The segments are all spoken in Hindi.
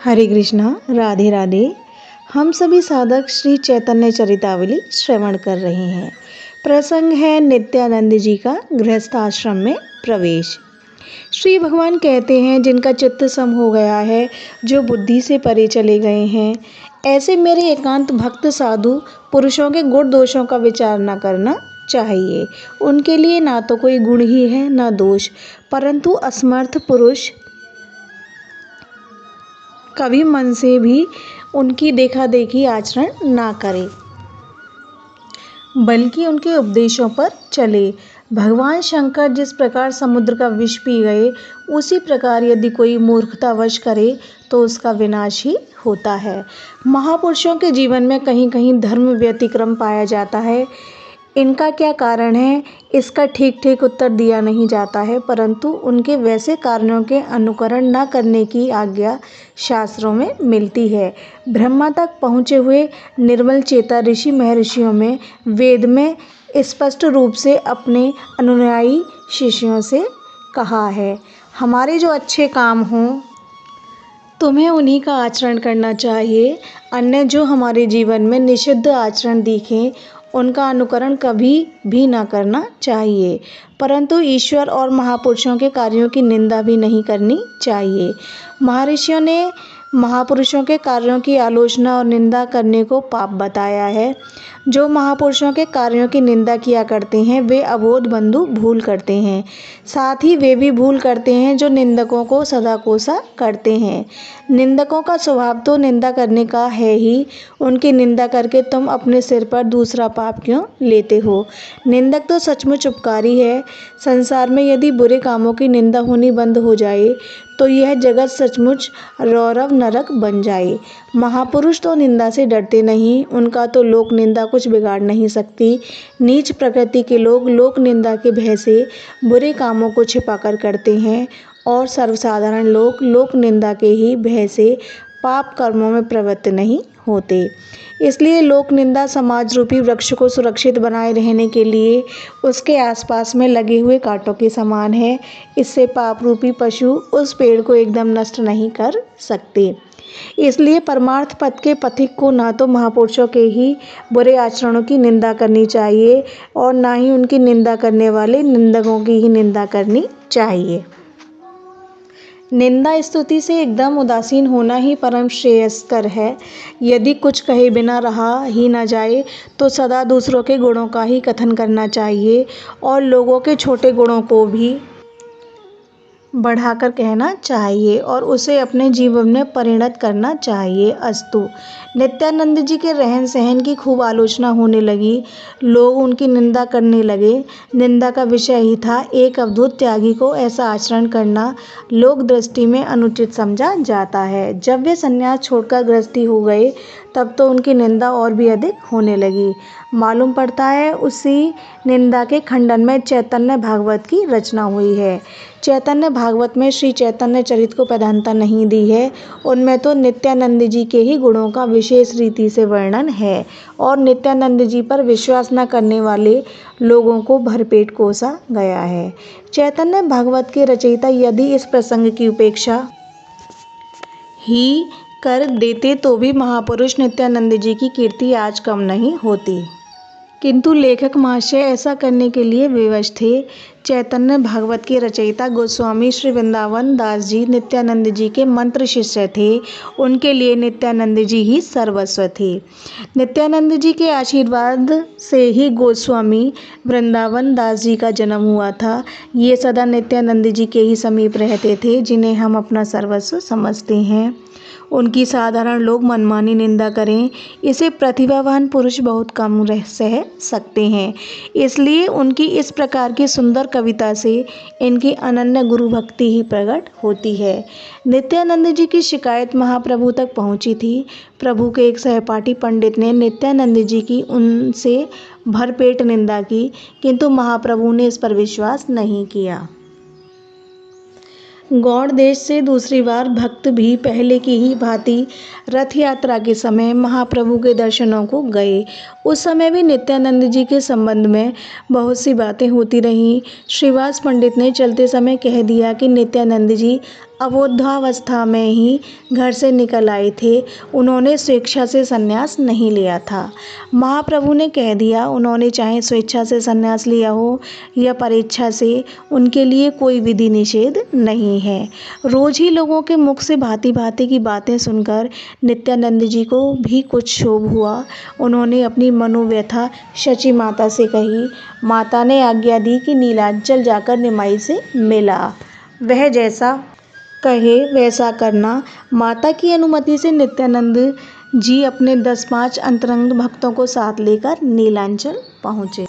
हरे कृष्णा, राधे राधे। हम सभी साधक श्री चैतन्य चरितावली श्रवण कर रहे हैं। प्रसंग है नित्यानंद जी का गृहस्थ आश्रम में प्रवेश। श्री भगवान कहते हैं, जिनका चित्त सम हो गया है, जो बुद्धि से परे चले गए हैं, ऐसे मेरे एकांत भक्त साधु पुरुषों के गुण दोषों का विचार न करना चाहिए। उनके लिए ना तो कोई गुण ही है ना दोष, परंतु असमर्थ पुरुष कभी मन से भी उनकी देखा देखी आचरण ना करे, बल्कि उनके उपदेशों पर चले। भगवान शंकर जिस प्रकार समुद्र का विष पी गए, उसी प्रकार यदि कोई मूर्खतावश करे तो उसका विनाश ही होता है। महापुरुषों के जीवन में कहीं कहीं धर्म व्यतिक्रम पाया जाता है। इनका क्या कारण है, इसका ठीक ठीक उत्तर दिया नहीं जाता है, परंतु उनके वैसे कारणों के अनुकरण न करने की आज्ञा शास्त्रों में मिलती है। ब्रह्मा तक पहुँचे हुए निर्मल चेता ऋषि महर्षियों में वेद में स्पष्ट रूप से अपने अनुयायी शिष्यों से कहा है, हमारे जो अच्छे काम हों तुम्हें उन्हीं का आचरण करना चाहिए। अन्य जो हमारे जीवन में निषिद्ध आचरण दिखें, उनका अनुकरण कभी भी ना करना चाहिए, परंतु ईश्वर और महापुरुषों के कार्यों की निंदा भी नहीं करनी चाहिए। महर्षियों ने महापुरुषों के कार्यों की आलोचना और निंदा करने को पाप बताया है। जो महापुरुषों के कार्यों की निंदा किया करते हैं, वे अबोध बंधु भूल करते हैं। साथ ही वे भी भूल करते हैं जो निंदकों को सदा कोसा करते हैं। निंदकों का स्वभाव तो निंदा करने का है ही, उनकी निंदा करके तुम अपने सिर पर दूसरा पाप क्यों लेते हो। निंदक तो सचमुच उपकारी है। संसार में यदि बुरे कामों की निंदा होनी बंद हो जाए तो यह जगत सचमुच रौरव नरक बन जाए। महापुरुष तो निंदा से डरते नहीं, उनका तो लोक निंदा कुछ बिगाड़ नहीं सकती। नीच प्रकृति के लोग लोक निंदा के भय से बुरे कामों को छिपाकर करते हैं, और सर्वसाधारण लोग लोक निंदा के ही भय से पाप कर्मों में प्रवृत्त नहीं होते। इसलिए लोक निंदा समाज रूपी वृक्ष को सुरक्षित बनाए रहने के लिए उसके आसपास में लगे हुए कांटों के समान है। इससे पाप रूपी पशु उस पेड़ को एकदम नष्ट नहीं कर सकते। इसलिए परमार्थ पथ के पथिक को ना तो महापुरुषों के ही बुरे आचरणों की निंदा करनी चाहिए और ना ही उनकी निंदा करने वाले निंदकों की ही निंदा करनी चाहिए। निंदा स्तुति से एकदम उदासीन होना ही परम श्रेयस्कर है। यदि कुछ कहे बिना रहा ही न जाए तो सदा दूसरों के गुणों का ही कथन करना चाहिए और लोगों के छोटे गुणों को भी बढ़ाकर कहना चाहिए और उसे अपने जीवन में परिणत करना चाहिए। अस्तु। नित्यानंद जी के रहन सहन की खूब आलोचना होने लगी। लोग उनकी निंदा करने लगे। निंदा का विषय ही था, एक अवधूत त्यागी को ऐसा आचरण करना लोक दृष्टि में अनुचित समझा जाता है। जब वे संन्यास छोड़कर गृहस्थी हो गए तब तो उनकी निंदा और भी अधिक होने लगी। मालूम पड़ता है उसी निंदा के खंडन में चैतन्य भागवत की रचना हुई है। चैतन्य भागवत में श्री चैतन्य चरित को प्रधानता नहीं दी है। उनमें तो नित्यानंद जी के ही गुणों का विशेष रीति से वर्णन है और नित्यानंद जी पर विश्वास न करने वाले लोगों को भरपेट कोसा गया है। चैतन्य भागवत के रचयिता यदि इस प्रसंग की उपेक्षा ही कर देते तो भी महापुरुष नित्यानंद जी की कीर्ति आज कम नहीं होती, किंतु लेखक महाशय ऐसा करने के लिए विवश थे। चैतन्य भागवत के रचयिता गोस्वामी श्री वृंदावन दास जी नित्यानंद जी के मंत्र शिष्य थे। उनके लिए नित्यानंद जी ही सर्वस्व थे। नित्यानंद जी के आशीर्वाद से ही गोस्वामी वृंदावन दास जी का जन्म हुआ था। ये सदा नित्यानंद जी के ही समीप रहते थे, जिन्हें हम अपना सर्वस्व समझते हैं। उनकी साधारण लोग मनमानी निंदा करें, इसे प्रतिभावान पुरुष बहुत कम सह सकते हैं। इसलिए उनकी इस प्रकार की सुंदर कविता से इनकी अनन्य गुरु भक्ति ही प्रकट होती है। नित्यानंद जी की शिकायत महाप्रभु तक पहुंची थी। प्रभु के एक सहपाठी पंडित ने नित्यानंद जी की उनसे भरपेट निंदा की, किंतु महाप्रभु ने इस पर विश्वास नहीं किया। गौड़ देश से दूसरी बार भक्त भी पहले की ही भांति रथ यात्रा के समय महाप्रभु के दर्शनों को गए। उस समय भी नित्यानंद जी के संबंध में बहुत सी बातें होती रहीं। श्रीवास पंडित ने चलते समय कह दिया कि नित्यानंद जी अबोधावस्था में ही घर से निकल आए थे। उन्होंने स्वेच्छा से संन्यास नहीं लिया था। महाप्रभु ने कह दिया, उन्होंने चाहे स्वेच्छा से संन्यास लिया हो या परेच्छा से, उनके लिए कोई विधि निषेध नहीं है। रोज ही लोगों के मुख से भांति भांति की बातें सुनकर नित्यानंद जी को भी कुछ क्षोभ हुआ। उन्होंने अपनी मनोव्यथा शची माता से कही। माता ने आज्ञा दी कि नीलांचल जाकर निमाई से मिला, वह जैसा कहे वैसा करना। माता की अनुमति से नित्यानंद जी अपने 10-5 अंतरंग भक्तों को साथ लेकर नीलांचल पहुँचे।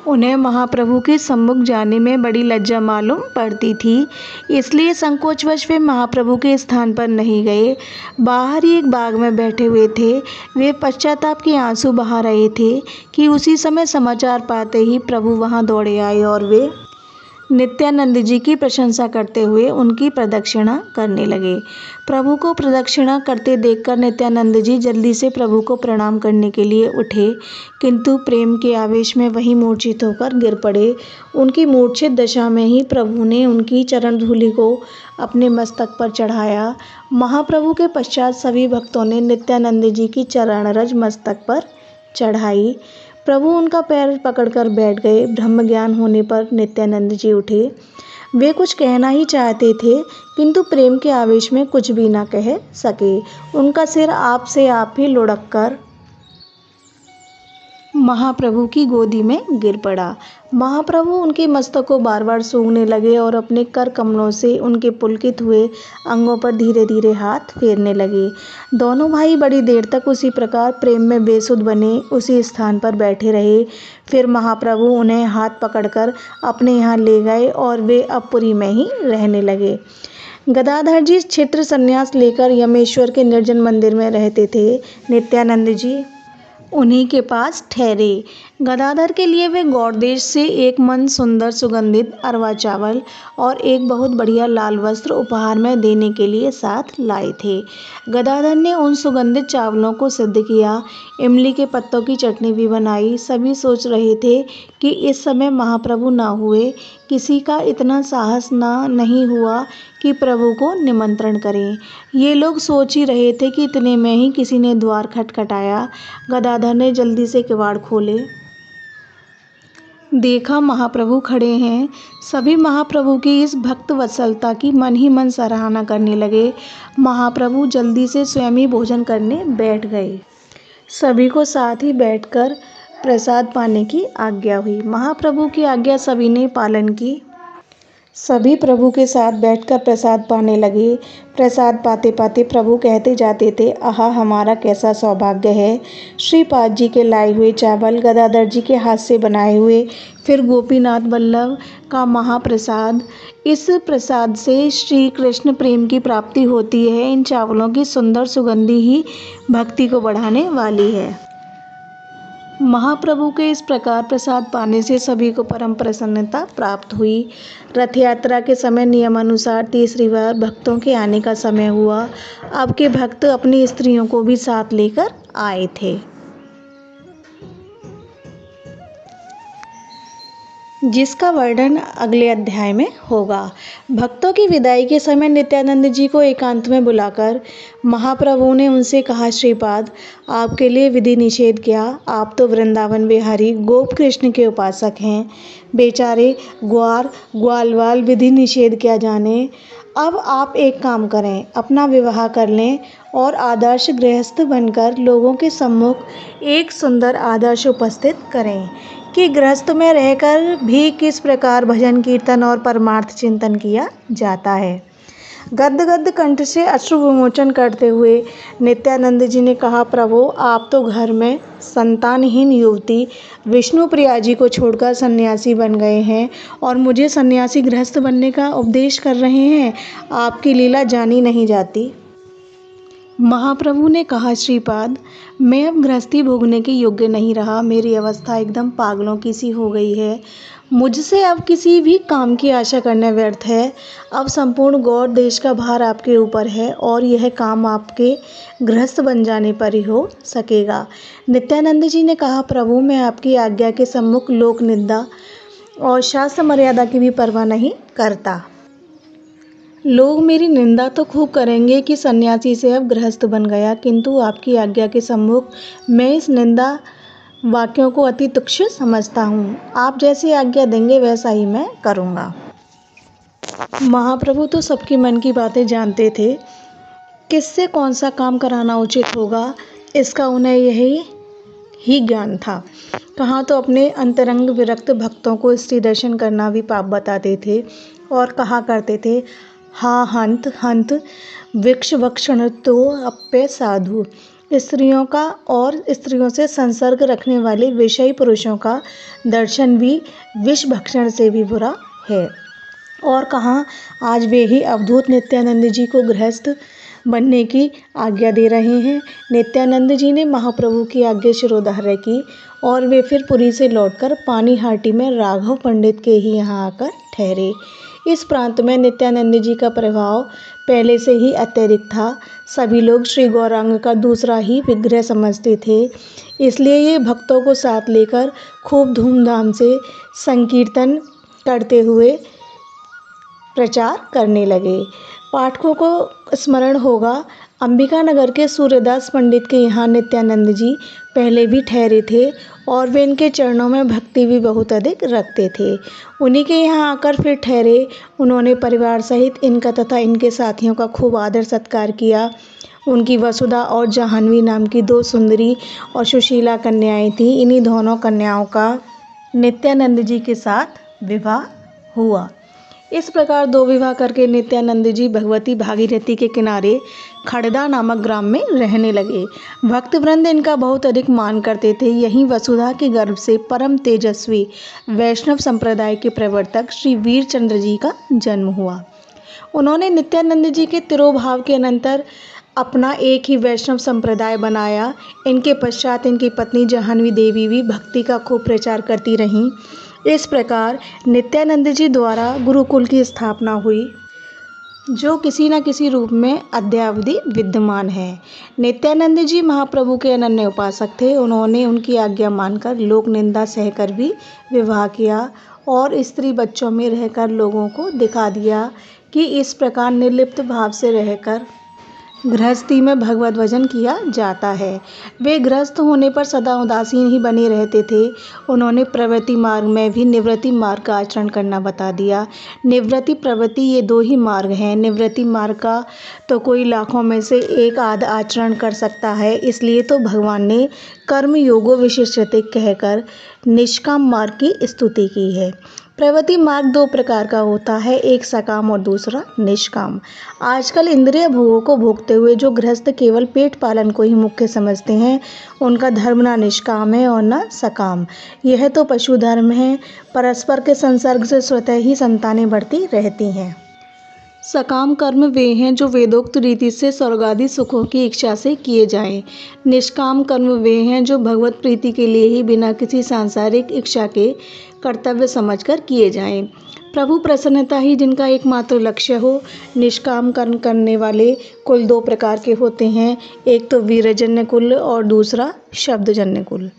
उन्हें महाप्रभु के सम्मुख जाने में बड़ी लज्जा मालूम पड़ती थी, इसलिए संकोचवश वे महाप्रभु के स्थान पर नहीं गए। बाहर ही एक बाग में बैठे हुए थे। वे पश्चाताप के आंसू बहा रहे थे कि उसी समय समाचार पाते ही प्रभु वहां दौड़े आए और वे नित्यानंद जी की प्रशंसा करते हुए उनकी प्रदक्षिणा करने लगे। प्रभु को प्रदक्षिणा करते देखकर नित्यानंद जी जल्दी से प्रभु को प्रणाम करने के लिए उठे, किंतु प्रेम के आवेश में वहीं मूर्छित होकर गिर पड़े। उनकी मूर्छित दशा में ही प्रभु ने उनकी चरण धूलि को अपने मस्तक पर चढ़ाया। महाप्रभु के पश्चात सभी भक्तों ने नित्यानंद जी की चरण रज मस्तक पर चढ़ाई। प्रभु उनका पैर पकड़कर बैठ गए। ब्रह्म ज्ञान होने पर नित्यानंद जी उठे। वे कुछ कहना ही चाहते थे, किंतु प्रेम के आवेश में कुछ भी न कह सके। उनका सिर आप से आप ही लुढ़क कर महाप्रभु की गोदी में गिर पड़ा। महाप्रभु उनके मस्तक को बार बार सूंघने लगे और अपने कर कमलों से उनके पुलकित हुए अंगों पर धीरे धीरे हाथ फेरने लगे। दोनों भाई बड़ी देर तक उसी प्रकार प्रेम में बेसुध बने उसी स्थान पर बैठे रहे। फिर महाप्रभु उन्हें हाथ पकड़कर अपने यहाँ ले गए और वे अब पुरी में ही रहने लगे। गदाधर जी क्षेत्र संन्यास लेकर यमेश्वर के निर्जन मंदिर में रहते थे। नित्यानंद जी उन्हीं के पास ठहरे। गदाधर के लिए वे गौड़ देश से एक मन सुंदर सुगंधित अरवा चावल और एक बहुत बढ़िया लाल वस्त्र उपहार में देने के लिए साथ लाए थे। गदाधर ने उन सुगंधित चावलों को सिद्ध किया, इमली के पत्तों की चटनी भी बनाई। सभी सोच रहे थे कि इस समय महाप्रभु न हुए, किसी का इतना साहस नहीं हुआ कि प्रभु को निमंत्रण करें। ये लोग सोच ही रहे थे कि इतने में ही किसी ने द्वार खटखटाया। गदाधर ने जल्दी से किवाड़ खोले, देखा महाप्रभु खड़े हैं। सभी महाप्रभु की इस भक्त वत्सलता की मन ही मन सराहना करने लगे। महाप्रभु जल्दी से स्वयं ही भोजन करने बैठ गए। सभी को साथ ही बैठकर प्रसाद पाने की आज्ञा हुई। महाप्रभु की आज्ञा सभी ने पालन की। सभी प्रभु के साथ बैठकर प्रसाद पाने लगे। प्रसाद पाते पाते प्रभु कहते जाते थे, आहा हमारा कैसा सौभाग्य है। श्रीपाद जी के लाए हुए चावल, गदाधर जी के हाथ से बनाए हुए, फिर गोपीनाथ वल्लभ का महाप्रसाद। इस प्रसाद से श्री कृष्ण प्रेम की प्राप्ति होती है। इन चावलों की सुंदर सुगंधी ही भक्ति को बढ़ाने वाली है। महाप्रभु के इस प्रकार प्रसाद पाने से सभी को परम प्रसन्नता प्राप्त हुई। रथ यात्रा के समय नियमानुसार तीसरी बार भक्तों के आने का समय हुआ। अब के भक्त अपनी स्त्रियों को भी साथ लेकर आए थे, जिसका वर्णन अगले अध्याय में होगा। भक्तों की विदाई के समय नित्यानंद जी को एकांत में बुलाकर महाप्रभु ने उनसे कहा, श्रीपाद आपके लिए विधि निषेध क्या, आप तो वृंदावन बिहारी गोप कृष्ण के उपासक हैं। बेचारे ग्वार ग्वालवाल विधि निषेध क्या जाने। अब आप एक काम करें, अपना विवाह कर लें और आदर्श गृहस्थ बनकर लोगों के सम्मुख एक सुंदर आदर्श उपस्थित करें कि गृहस्थ में रहकर भी किस प्रकार भजन कीर्तन और परमार्थ चिंतन किया जाता है। गद्गद कंठ से अश्रु विमोचन करते हुए नित्यानंद जी ने कहा, प्रभु आप तो घर में संतानहीन युवती विष्णु प्रिया जी को छोड़कर सन्यासी बन गए हैं और मुझे सन्यासी गृहस्थ बनने का उपदेश कर रहे हैं। आपकी लीला जानी नहीं जाती। महाप्रभु ने कहा, श्रीपाद मैं अब गृहस्थी भोगने के योग्य नहीं रहा। मेरी अवस्था एकदम पागलों की सी हो गई है। मुझसे अब किसी भी काम की आशा करना व्यर्थ है। अब संपूर्ण गौड़ देश का भार आपके ऊपर है और यह काम आपके गृहस्थ बन जाने पर ही हो सकेगा। नित्यानंद जी ने कहा, प्रभु मैं आपकी आज्ञा के सम्मुख लोक निंदा और शास्त्र मर्यादा की भी परवाह नहीं करता। लोग मेरी निंदा तो खूब करेंगे कि सन्यासी से अब गृहस्थ बन गया, किंतु आपकी आज्ञा के सम्मुख मैं इस निंदा वाक्यों को अति तुच्छ समझता हूँ। आप जैसी आज्ञा देंगे वैसा ही मैं करूँगा। महाप्रभु तो सबके मन की बातें जानते थे। किससे कौन सा काम कराना उचित होगा, इसका उन्हें यही ही ज्ञान था। कहाँ तो अपने अंतरंग विरक्त भक्तों को स्त्री दर्शन करना भी पाप बताते थे और कहा करते थे, हा हंत हंत वृक्ष भक्षण तो अप्य साधु। स्त्रियों का और स्त्रियों से संसर्ग रखने वाले विषयी पुरुषों का दर्शन भी विष भक्षण से भी बुरा है। और कहाँ आज वे ही अवधूत नित्यानंद जी को गृहस्थ बनने की आज्ञा दे रहे हैं। नित्यानंद जी ने महाप्रभु की आज्ञा शिरोधार्य की और वे फिर पुरी से लौटकर पानीहाटी में राघव पंडित के ही यहाँ आकर ठहरे। इस प्रांत में नित्यानंद जी का प्रभाव पहले से ही अत्यधिक था। सभी लोग श्री गौरांग का दूसरा ही विग्रह समझते थे, इसलिए ये भक्तों को साथ लेकर खूब धूमधाम से संकीर्तन करते हुए प्रचार करने लगे। पाठकों को स्मरण होगा, अंबिका नगर के सूर्यदास पंडित के यहाँ नित्यानंद जी पहले भी ठहरे थे और वे इनके चरणों में भक्ति भी बहुत अधिक रखते थे। उन्हीं के यहाँ आकर फिर ठहरे। उन्होंने परिवार सहित इनका तथा इनके साथियों का खूब आदर सत्कार किया। उनकी वसुधा और जाह्नवी नाम की 2 सुंदरी और सुशीला कन्याएं थीं। इन्हीं दोनों कन्याओं का नित्यानंद जी के साथ विवाह हुआ। इस प्रकार 2 विवाह करके नित्यानंद जी भगवती भागीरथी के किनारे खड़दा नामक ग्राम में रहने लगे। भक्तवृंद इनका बहुत अधिक मान करते थे। यहीं वसुधा के गर्भ से परम तेजस्वी वैष्णव संप्रदाय के प्रवर्तक श्री वीरचंद्र जी का जन्म हुआ। उन्होंने नित्यानंद जी के तिरोभाव के अनंतर अपना एक ही वैष्णव संप्रदाय बनाया। इनके पश्चात इनकी पत्नी जाह्नवी देवी भी भक्ति का खूब प्रचार करती रहीं। इस प्रकार नित्यानंद जी द्वारा गुरुकुल की स्थापना हुई, जो किसी न किसी रूप में अद्यावधि विद्यमान है। नित्यानंद जी महाप्रभु के अनन्य उपासक थे। उन्होंने उनकी आज्ञा मानकर लोक निंदा सहकर भी विवाह किया और स्त्री बच्चों में रहकर लोगों को दिखा दिया कि इस प्रकार निर्लिप्त भाव से रहकर गृहस्थी में भगवत भजन किया जाता है। वे गृहस्थ होने पर सदा उदासीन ही बने रहते थे। उन्होंने प्रवृत्ति मार्ग में भी निवृत्ति मार्ग का आचरण करना बता दिया। निवृत्ति प्रवृत्ति ये 2 ही मार्ग हैं। निवृत्ति मार्ग का तो कोई लाखों में से एक आध आचरण कर सकता है। इसलिए तो भगवान ने कर्म योगो विशिष्यते कहकर निष्काम मार्ग की स्तुति की है। प्रवृत्ति मार्ग 2 प्रकार का होता है, एक सकाम और दूसरा निष्काम। आजकल इंद्रिय भोगों को भोगते हुए जो गृहस्थ केवल पेट पालन को ही मुख्य समझते हैं, उनका धर्म न निष्काम है और न सकाम। यह तो पशु धर्म है। परस्पर के संसर्ग से स्वतः ही संतानें बढ़ती रहती हैं। सकाम कर्म वे हैं जो वेदोक्त रीति से स्वर्गादि सुखों की इच्छा से किए जाएं। निष्काम कर्म वे हैं जो भगवत प्रीति के लिए ही बिना किसी सांसारिक इच्छा के कर्तव्य समझकर किए जाएं। प्रभु प्रसन्नता ही जिनका एकमात्र लक्ष्य हो। निष्काम कर्म करने वाले कुल 2 प्रकार के होते हैं, एक तो वीरजन्य कुल और दूसरा शब्दजन्य कुल।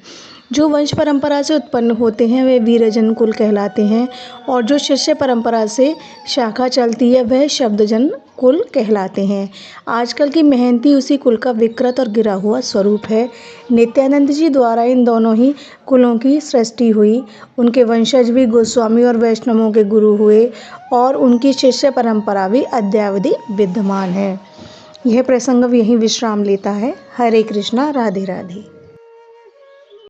जो वंश परंपरा से उत्पन्न होते हैं वे वीरजन कुल कहलाते हैं और जो शिष्य परंपरा से शाखा चलती है वह शब्दजन कुल कहलाते हैं। आजकल की मेहनती उसी कुल का विकृत और गिरा हुआ स्वरूप है। नित्यानंद जी द्वारा इन दोनों ही कुलों की सृष्टि हुई। उनके वंशज भी गोस्वामी और वैष्णवों के गुरु हुए और उनकी शिष्य परंपरा भी अद्यावधि विद्यमान है। यह प्रसंग यहीं विश्राम लेता है। हरे कृष्णा, राधे राधे।